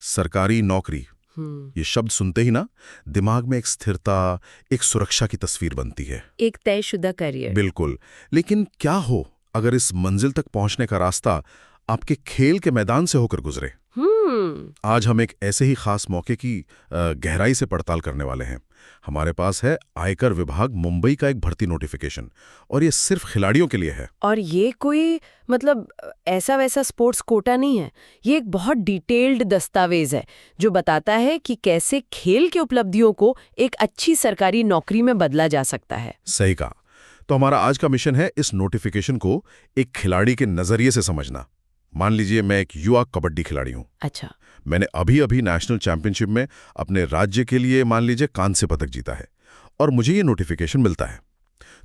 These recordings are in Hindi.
सरकारी नौकरी, ये शब्द सुनते ही ना दिमाग में एक स्थिरता, एक सुरक्षा की तस्वीर बनती है। एक तयशुदा करियर। बिल्कुल। लेकिन क्या हो अगर इस मंजिल तक पहुंचने का रास्ता आपके खेल के मैदान से होकर गुजरे? आज हम एक ऐसे ही खास मौके की गहराई से पड़ताल करने वाले हैं। हमारे पास है आयकर विभाग मुंबई का एक भर्ती नोटिफिकेशन, और ये सिर्फ खिलाड़ियों के लिए है। और ये कोई ऐसा वैसा स्पोर्ट्स कोटा नहीं है। ये एक बहुत डिटेल्ड दस्तावेज है जो बताता है कि कैसे खेल के उपलब्धियों को एक अच्छी सरकारी नौकरी में बदला जा सकता है। सही कहा। तो हमारा आज का मिशन है इस नोटिफिकेशन को एक खिलाड़ी के नजरिए से समझना। मान लीजिए मैं एक युवा कबड्डी खिलाड़ी हूँ। अच्छा। मैंने अभी अभी नेशनल चैंपियनशिप में अपने राज्य के लिए मान लीजिए कांस्य पदक जीता है, और मुझे ये नोटिफिकेशन मिलता है।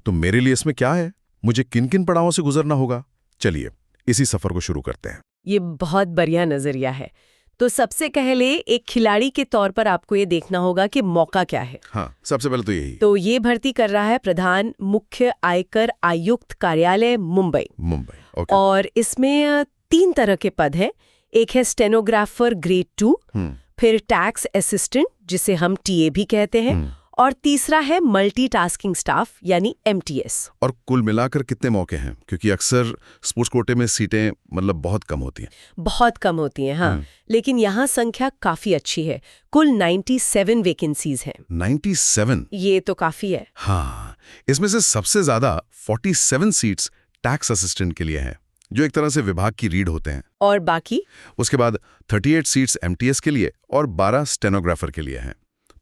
तो मेरे लिए इसमें क्या है, मुझे किन किन पड़ावों से गुजरना होगा? चलिए इसी सफर को शुरू करते हैं। ये बहुत बढ़िया नजरिया है। तो सबसे पहले एक खिलाड़ी के तौर पर आपको ये देखना होगा कि मौका क्या है। हाँ, सबसे पहले तो यही। तो ये भर्ती कर रहा है प्रधान मुख्य आयकर आयुक्त कार्यालय मुंबई। ओके। और इसमें 3 तरह के पद हैं। एक है स्टेनोग्राफर ग्रेड 2, फिर टैक्स असिस्टेंट जिसे हम टीए भी कहते हैं, और तीसरा है मल्टीटास्किंग स्टाफ यानी एमटीएस। और कुल मिलाकर कितने मौके हैं? क्योंकि अक्सर स्पोर्ट्स कोटे में सीटें बहुत कम होती हैं। बहुत कम होती हैं, हाँ। लेकिन यहाँ संख्या काफी अच्छी है। कुल 97 वैकेंसीज हैं। 97? ये तो काफी है। हाँ, इसमें से सबसे ज्यादा 47 सीट्स टैक्स असिस्टेंट के लिए हैं, जो एक तरह से विभाग की रीढ़ होते हैं। और बाकी? उसके बाद 38 सीट्स एमटीएस के लिए और 12 स्टेनोग्राफर के लिए हैं।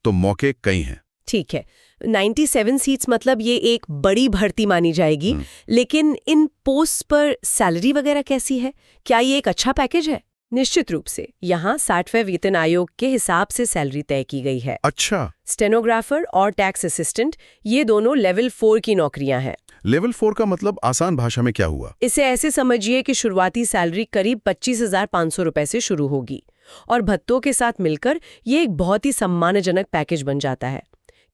तो मौके कई हैं। ठीक है, 97 सीट्स मतलब ये एक बड़ी भर्ती मानी जाएगी। लेकिन इन पोस्ट पर सैलरी वगैरह कैसी है? क्या ये एक अच्छा पैकेज है? निश्चित रूप से यहाँ 60वें वेतन आयोग के हिसाब से सैलरी तय की गई है। अच्छा। स्टेनोग्राफर और टैक्स असिस्टेंट ये दोनों लेवल 4 की नौकरियां हैं। लेवल 4 का मतलब आसान भाषा में क्या हुआ? इसे ऐसे समझिए कि शुरुआती सैलरी करीब 25,500 रुपए से शुरू होगी, और भत्तों के साथ मिलकर ये एक बहुत ही सम्मानजनक पैकेज बन जाता है।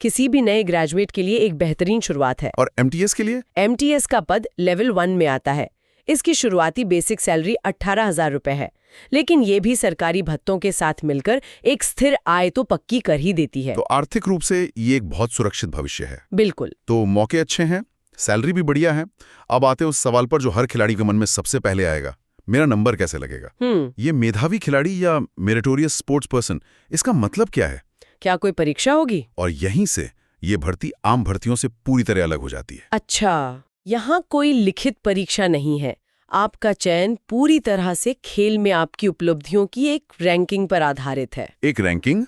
किसी भी नए ग्रेजुएट के लिए एक बेहतरीन शुरुआत है। और एमटीएस के लिए? एमटीएस का पद लेवल 1 में आता है। इसकी शुरुआती बेसिक सैलरी 18,000 रुपए है, लेकिन ये भी सरकारी भत्तों के साथ मिलकर एक स्थिर आय तो पक्की कर ही देती है। तो आर्थिक रूप से ये एक बहुत सुरक्षित भविष्य है। बिल्कुल। तो मौके अच्छे हैं, सैलरी भी बढ़िया है। अब आते हैं उस सवाल पर जो हर खिलाड़ी के मन में सबसे पहले आएगा, मेरा नंबर कैसे लगेगा? ये मेधावी खिलाड़ी या मेरिटोरियस स्पोर्ट्स पर्सन, इसका मतलब क्या है? क्या कोई परीक्षा होगी? और यहीं से ये भर्ती आम भर्तियों से पूरी तरह अलग हो जाती है। अच्छा, यहाँ कोई लिखित परीक्षा नहीं है। आपका चयन पूरी तरह से खेल में आपकी उपलब्धियों की एक रैंकिंग पर आधारित है। एक रैंकिंग?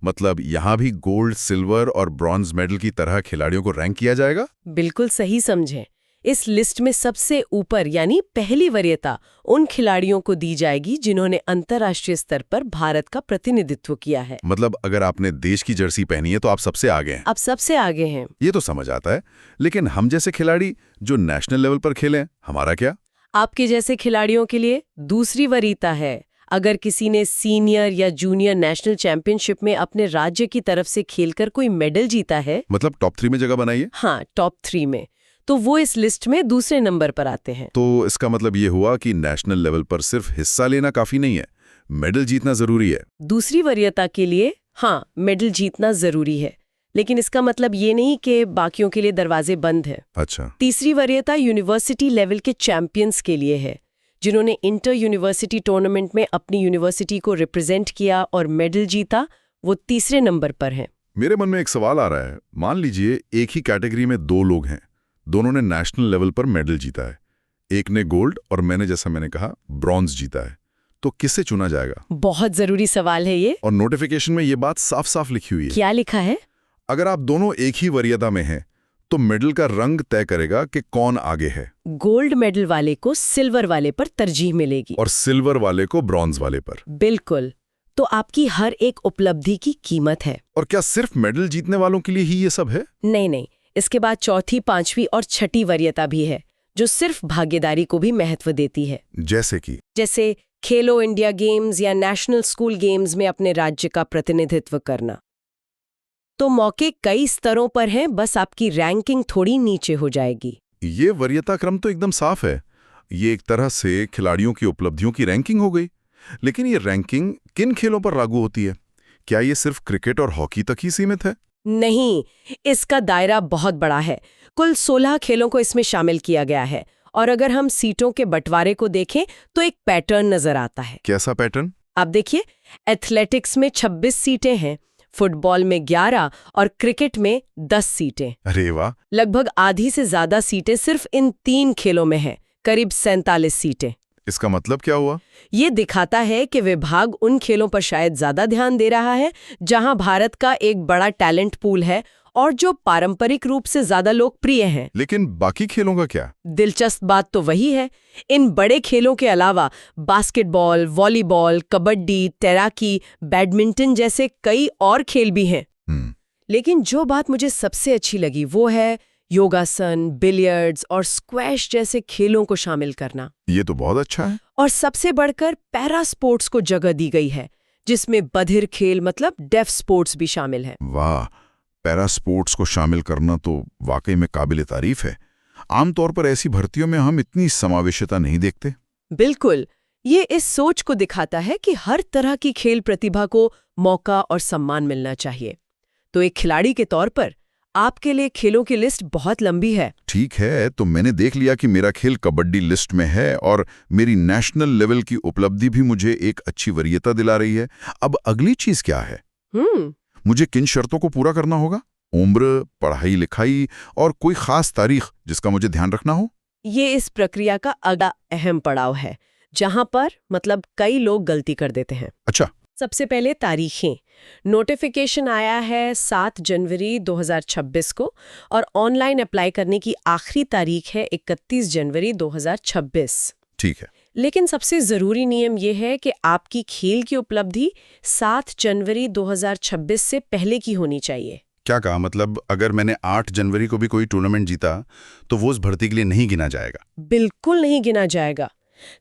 मतलब यहाँ भी गोल्ड, सिल्वर और ब्रॉन्ज मेडल की तरह खिलाड़ियों को रैंक किया जाएगा? बिल्कुल सही समझे। इस लिस्ट में सबसे ऊपर यानी पहली वरीयता उन खिलाड़ियों को दी जाएगी जिन्होंने अंतर्राष्ट्रीय स्तर पर भारत का प्रतिनिधित्व किया है। मतलब अगर आपने देश की जर्सी पहनी है तो आप सबसे आगे हैं। आप सबसे आगे हैं। ये तो समझ आता है, लेकिन हम जैसे खिलाड़ी जो नेशनल लेवल पर खेलें, हमारा क्या? आपके जैसे खिलाड़ियों के लिए दूसरी वरीयता है। अगर किसी ने सीनियर या जूनियर नेशनल चैंपियनशिप में अपने राज्य की तरफ से खेलकर कोई मेडल जीता है, मतलब टॉप 3 में जगह बनाई है? हाँ, टॉप 3 में, तो वो इस लिस्ट में दूसरे नंबर पर आते हैं। तो इसका मतलब ये हुआ कि नेशनल लेवल पर सिर्फ हिस्सा लेना काफी नहीं है, मेडल जीतना जरूरी है। दूसरी वरीयता के लिए हाँ, मेडल जीतना जरूरी है, लेकिन इसका मतलब ये नहीं कि बाकियों के लिए दरवाजे बंद हैं। अच्छा। तीसरी वरीयता यूनिवर्सिटी लेवल के चैंपियंस के लिए है, जिन्होंने इंटर यूनिवर्सिटी टूर्नामेंट में अपनी यूनिवर्सिटी को रिप्रेजेंट किया और मेडल जीता, वो तीसरे नंबर पर हैं। मेरे मन में एक सवाल आ रहा है। मान लीजिए एक ही कैटेगरी में 2 लोग हैं, दोनों ने नेशनल लेवल पर मेडल जीता है। एक ने गोल्ड और मैंने कहा ब्रॉन्ज जीता है, तो किससे चुना जाएगा? बहुत जरूरी सवाल है ये। और नोटिफिकेशन में ये बात साफ साफ लिखी हुई है। क्या लिखा है? अगर आप दोनों एक ही वरीयता में हैं, तो मेडल का रंग तय करेगा कि कौन आगे है। गोल्ड मेडल वाले को सिल्वर वाले पर तरजीह मिलेगी और सिल्वर वाले को ब्रॉन्ज वाले पर। बिल्कुल। तो आपकी हर एक उपलब्धि की कीमत है। और क्या सिर्फ मेडल जीतने वालों के लिए ही ये सब है? नहीं, इसके बाद चौथी, 5वीं और 6ठी वरीयता भी है, जो सिर्फ भागीदारी को भी महत्व देती है। जैसे खेलो इंडिया गेम्स या नेशनल स्कूल गेम्स में अपने राज्य का प्रतिनिधित्व करना। तो मौके कई स्तरों पर हैं, बस आपकी रैंकिंग थोड़ी नीचे हो जाएगी। ये वरीयता क्रम तो एकदम साफ है। ये एक तरह से खिलाड़ियों की उपलब्धियों की रैंकिंग हो गई। लेकिन ये रैंकिंग किन खेलों पर लागू होती है? क्या ये सिर्फ क्रिकेट और हॉकी तक ही सीमित है? नहीं, इसका दायरा बहुत बड़ा है। कुल 16 खेलों को इसमें शामिल किया गया है। और अगर हम सीटों के बंटवारे को देखें तो एक पैटर्न नजर आता है। कैसा पैटर्न? आप देखिए, एथलेटिक्स में 26 सीटें हैं, फुटबॉल में 11 और क्रिकेट में 10 सीटें। अरे वाह! लगभग आधी से ज्यादा सीटें सिर्फ इन 3 खेलों में हैं, करीब 47 सीटें। इसका मतलब क्या हुआ? ये दिखाता है कि विभाग उन खेलों पर शायद ज्यादा ध्यान दे रहा है जहां भारत का एक बड़ा टैलेंट पूल है और जो पारंपरिक रूप से ज्यादा लोकप्रिय हैं। लेकिन बाकी खेलों का क्या? दिलचस्प बात तो वही है। इन बड़े खेलों के अलावा बास्केटबॉल, वॉलीबॉल, कबड्डी, तैराकी, बैडमिंटन जैसे कई और खेल भी हैं। लेकिन जो बात मुझे सबसे अच्छी लगी वो है योगासन, बिलियर्ड्स और स्क्वैश जैसे खेलों को शामिल करना। ये तो बहुत अच्छा है। और सबसे बढ़कर पैरा स्पोर्ट्स को जगह दी गई है, जिसमें बधिर खेल मतलब डेफ स्पोर्ट्स भी शामिल है। वाह! पैरा स्पोर्ट्स को शामिल करना तो वाकई में काबिल तारीफ है। आमतौर पर ऐसी भर्तियों में हम इतनी समावेशिता नहीं देखते। बिल्कुल, ये इस सोच को दिखाता है कि हर तरह की खेल प्रतिभा को मौका और सम्मान मिलना चाहिए। तो एक खिलाड़ी के तौर पर आपके लिए खेलों की लिस्ट बहुत लंबी है। ठीक है, तो मैंने देख लिया कि मेरा खेल कबड्डी लिस्ट में है और मेरी नेशनल लेवल की उपलब्धि भी मुझे एक अच्छी वरीयता दिला रही है। अब अगली चीज क्या है? मुझे किन शर्तों को पूरा करना होगा? उम्र, पढ़ाई लिखाई और कोई खास तारीख जिसका मुझे ध्यान रखना हो? ये इस प्रक्रिया का अगला अहम पड़ाव है, जहां पर कई लोग गलती कर देते हैं। अच्छा। सबसे पहले तारीखें। नोटिफिकेशन आया है 7 जनवरी 2026 को और ऑनलाइन अप्लाई करने की आखिरी तारीख है 31 जनवरी 2026। ठीक है। लेकिन सबसे जरूरी नियम यह है कि आपकी खेल की उपलब्धि 7 जनवरी 2026 से पहले की होनी चाहिए। क्या कहा? मतलब अगर मैंने 8 जनवरी को भी कोई टूर्नामेंट जीता तो वो उस भर्ती के लिए नहीं गिना जाएगा? बिल्कुल नहीं गिना जाएगा।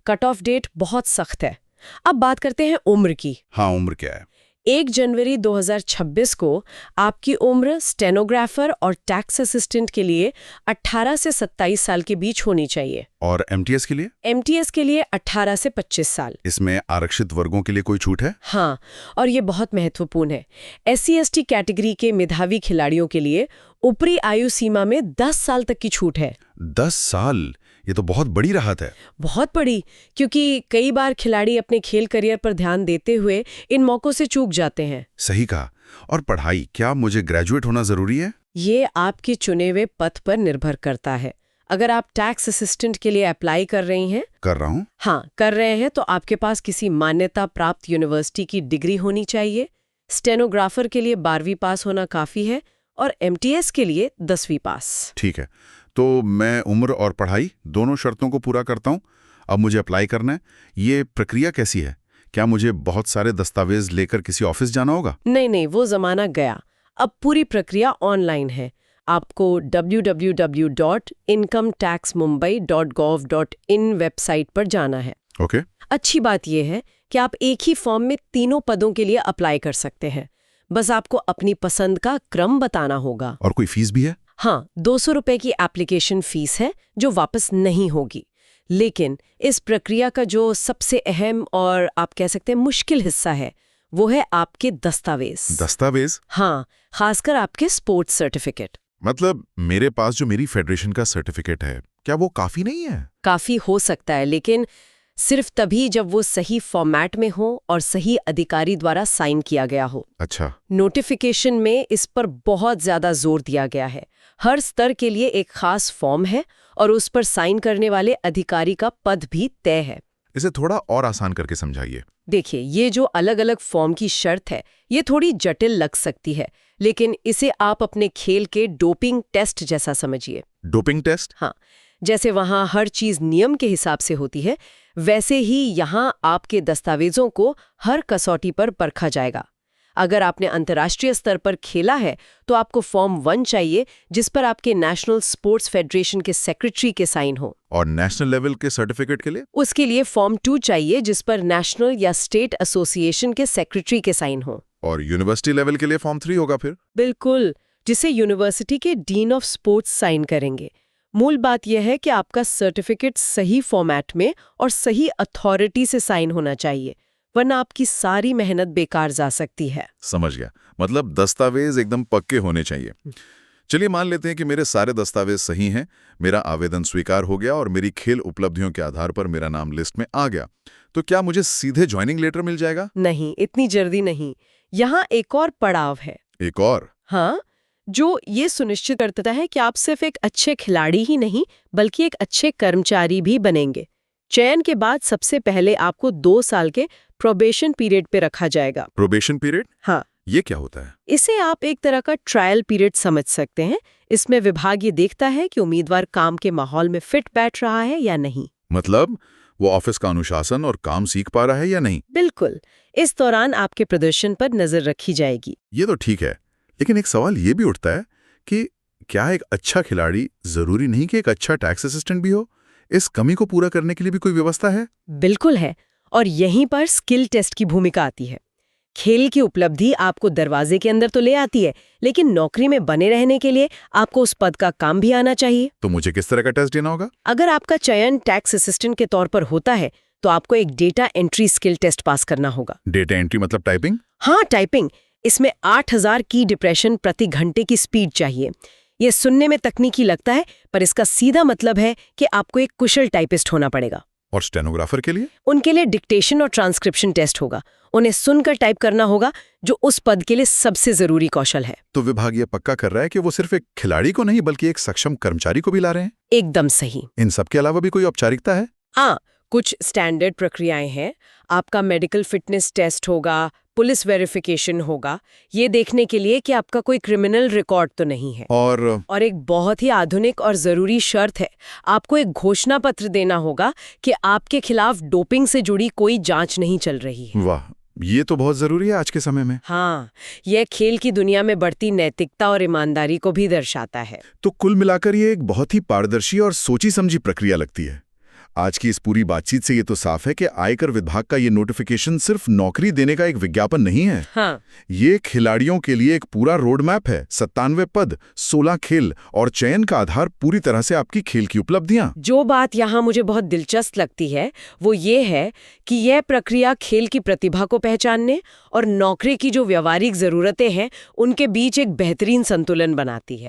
कट ऑफ डेट बहुत सख्त है। अब बात करते हैं उम्र की। हाँ, उम्र क्या है? 1 जनवरी 2026 को आपकी उम्र स्टेनोग्राफर और टैक्स असिस्टेंट के लिए 18 से 27 साल के बीच होनी चाहिए। और एमटीएस के लिए? एमटीएस के लिए 18 से 25 साल। इसमें आरक्षित वर्गों के लिए कोई छूट है? हाँ, और ये बहुत महत्वपूर्ण है। SC/ST कैटेगरी के मेधावी खिलाड़ियों के लिए ऊपरी आयु सीमा में 10 साल तक की छूट है। 10 साल? ये तो बहुत बड़ी राहत है। बहुत बड़ी, क्योंकि कई बार खिलाड़ी अपने खेल करियर पर ध्यान देते हुए इन मौकों से चूक जाते हैं। सही कहा। और पढ़ाई, क्या मुझे ग्रेजुएट होना जरूरी है? ये आपके चुने हुए पथ पर निर्भर करता है। अगर आप टैक्स असिस्टेंट के लिए अप्लाई कर रही हैं? कर रहा हूँ। हाँ, कर रहे हैं तो आपके पास किसी मान्यता प्राप्त यूनिवर्सिटी की डिग्री होनी चाहिए। स्टेनोग्राफर के लिए 12वीं पास होना काफी है और एमटीएस के लिए 10वीं पास। ठीक है, तो मैं उम्र और पढ़ाई दोनों शर्तों को पूरा करता हूँ। अब मुझे अप्लाई करना है। ये प्रक्रिया कैसी है? क्या मुझे बहुत सारे दस्तावेज लेकर किसी ऑफिस जाना होगा? नहीं, वो जमाना गया। अब पूरी प्रक्रिया ऑनलाइन है। आपको www.incometaxmumbai.gov.in वेबसाइट पर जाना है। ओके। अच्छी बात यह है कि आप एक ही फॉर्म में तीनों पदों के लिए अप्लाई कर सकते हैं। बस आपको अपनी पसंद का क्रम बताना होगा। और कोई फीस भी है? हाँ, 200 रुपए की एप्लीकेशन फीस है जो वापस नहीं होगी। लेकिन इस प्रक्रिया का जो सबसे अहम और आप कह सकते हैं मुश्किल हिस्सा है वो है आपके दस्तावेज। दस्तावेज? हाँ, खासकर आपके स्पोर्ट्स सर्टिफिकेट। मतलब मेरे पास जो मेरी फेडरेशन का सर्टिफिकेट है, क्या वो काफी नहीं है? काफी हो सकता है, लेकिन सिर्फ तभी जब वो सही फॉर्मेट में हो और सही अधिकारी द्वारा साइन किया गया हो। अच्छा। नोटिफिकेशन में इस पर बहुत ज्यादा जोर दिया गया है। हर स्तर के लिए एक खास फॉर्म है और उस पर साइन करने वाले अधिकारी का पद भी तय है। इसे थोड़ा और आसान करके समझाइए। देखिए, ये जो अलग अलग फॉर्म की शर्त है ये थोड़ी जटिल लग सकती है, लेकिन इसे आप अपने खेल के डोपिंग टेस्ट जैसा समझिए। Doping test? हाँ, जैसे वहाँ हर चीज नियम के हिसाब से होती है, वैसे ही यहाँ आपके दस्तावेजों को हर कसौटी पर परखा जाएगा। अगर आपने अंतर्राष्ट्रीय स्तर पर खेला है तो आपको फॉर्म 1 चाहिए जिस पर आपके नेशनल स्पोर्ट्स फेडरेशन के सेक्रेटरी के साइन हो। और नेशनल लेवल के सर्टिफिकेट के लिए? उसके लिए फॉर्म 2 चाहिए जिस पर नेशनल या स्टेट एसोसिएशन के सेक्रेटरी के साइन हो। और यूनिवर्सिटी लेवल के लिए फॉर्म 3 होगा फिर? बिल्कुल, जिसे यूनिवर्सिटी के डीन ऑफ स्पोर्ट्स साइन करेंगे। मूल बात यह है कि आपका सर्टिफिकेट सही फॉर्मेट में और सही अथॉरिटी से साइन होना चाहिए। वरना आपकी सारी मेहनत बेकार जा सकती है। समझ गया, मतलब दस्तावेज एकदम पक्के होने चाहिए। चलिए मान लेते हैं कि मेरे सारे दस्तावेज सही हैं, मेरा आवेदन स्वीकार हो गया और मेरी खेल उपलब्धियों के आधार पर मेरा नाम लिस्ट में आ गया, तो क्या मुझे सीधे ज्वाइनिंग लेटर मिल जाएगा? नहीं, इतनी जल्दी नहीं। यहाँ एक और पड़ाव है। एक और? हाँ, जो ये सुनिश्चित करता है कि आप सिर्फ एक अच्छे खिलाड़ी ही नहीं बल्कि एक अच्छे कर्मचारी भी बनेंगे। चयन के बाद सबसे पहले आपको 2 साल के प्रोबेशन पीरियड पे रखा जाएगा। Probation period? हाँ। ये क्या होता है? इसे आप एक तरह का ट्रायल पीरियड समझ सकते हैं। इसमें विभाग ये देखता है कि उम्मीदवार काम के माहौल में फिट बैठ रहा है या नहीं। मतलब वो ऑफिस का अनुशासन और काम सीख पा रहा है या नहीं? बिल्कुल। इस दौरान आपके प्रदर्शन पर नजर रखी जाएगी। ये तो ठीक है, लेकिन एक सवाल ये भी उठता है कि क्या एक अच्छा खिलाड़ी जरूरी नहीं कि एक अच्छा टैक्स असिस्टेंट भी हो? इस कमी को पूरा करने के लिए भी कोई व्यवस्था है? बिल्कुल है, और यहीं पर स्किल टेस्ट की भूमिका आती है। खेल की उपलब्धि आपको दरवाजे के अंदर तो ले आती है, लेकिन नौकरी में बने रहने के लिए आपको उस पद का काम भी आना चाहिए। तो मुझे किस तरह का टेस्ट देना होगा? अगर आपका चयन टैक्स असिस्टेंट के तौर पर होता है तो आपको एक data entry skill test pass करना होगा। डेटा एंट्री मतलब टाइपिंग? हाँ, टाइपिंग। इसमें 8000 की डिप्रेशन प्रति घंटे की स्पीड चाहिए। ये सुनने में तकनीकी लगता है, पर इसका सीधा मतलब है कि आपको एक कुशल टाइपिस्ट होना पड़ेगा। और स्टेनोग्राफर के लिए? उनके लिए डिक्टेशन और ट्रांसक्रिप्शन टेस्ट होगा। उन्हें सुनकर टाइप करना होगा, जो उस पद के लिए सबसे जरूरी कौशल है। तो विभाग ये पक्का कर रहा है कि वो सिर्फ एक खिलाड़ी को नहीं बल्कि एक सक्षम कर्मचारी को भी ला रहे हैं? एकदम सही। इन सब के अलावा भी कोई औपचारिकता है? हाँ, कुछ स्टैंडर्ड प्रक्रियाएं हैं। आपका मेडिकल फिटनेस टेस्ट होगा, पुलिस वेरिफिकेशन होगा, ये देखने के लिए कि आपका कोई क्रिमिनल रिकॉर्ड तो नहीं है। और एक बहुत ही आधुनिक और जरूरी शर्त है, आपको एक घोषणा पत्र देना होगा कि आपके खिलाफ डोपिंग से जुड़ी कोई जांच नहीं चल रही है। वाह, ये तो बहुत जरूरी है आज के समय में। हाँ, यह खेल की दुनिया में बढ़ती नैतिकता और ईमानदारी को भी दर्शाता है। तो कुल मिलाकर ये एक बहुत ही पारदर्शी और सोची समझी प्रक्रिया लगती है। आज की इस पूरी बातचीत से ये तो साफ है कि आयकर विभाग का ये नोटिफिकेशन सिर्फ नौकरी देने का एक विज्ञापन नहीं है। हाँ। ये खिलाड़ियों के लिए एक पूरा रोड मैप है। 97 पद, 16 खेल और चयन का आधार पूरी तरह से आपकी खेल की उपलब्धियां। जो बात यहाँ मुझे बहुत दिलचस्प लगती है वो ये है कि यह प्रक्रिया खेल की प्रतिभा को पहचानने और नौकरी की जो व्यावहारिक जरूरतें हैं उनके बीच एक बेहतरीन संतुलन बनाती है।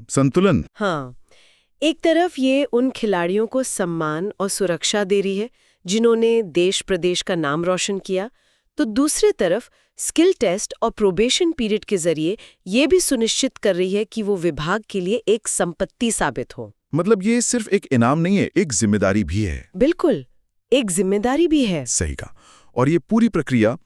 संतुलन? हाँ, एक तरफ ये उन खिलाड़ियों को सम्मान और सुरक्षा दे रही है जिन्होंने देश प्रदेश का नाम रोशन किया, तो दूसरी तरफ स्किल टेस्ट और प्रोबेशन पीरियड के जरिए ये भी सुनिश्चित कर रही है कि वो विभाग के लिए एक संपत्ति साबित हो। मतलब ये सिर्फ एक इनाम नहीं है, एक जिम्मेदारी भी है। बिल्कुल, एक जिम्मेदारी भी है। सही कहा। और ये पूरी प्रक्रिया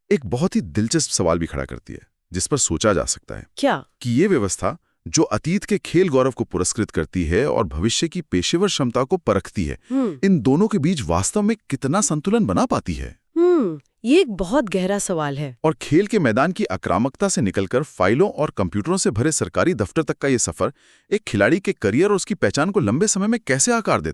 एक बहुत ही दिलचस्प सवाल भी खड़ा करती है, जिस पर सोचा जा सकता है। क्या? कि ये व्यवस्था जो अतीत के खेल गौरव को पुरस्कृत करती है और भविष्य की पेशेवर क्षमता को परखती है, इन दोनों के बीच वास्तव में कितना संतुलन बना पाती है? ये एक बहुत गहरा सवाल है। और खेल के मैदान की आक्रामकता से निकलकर फाइलों और कंप्यूटरों से भरे सरकारी दफ्तर तक का ये सफर एक खिलाड़ी के करियर और उसकी पहचान को लंबे समय में कैसे आकार देता है?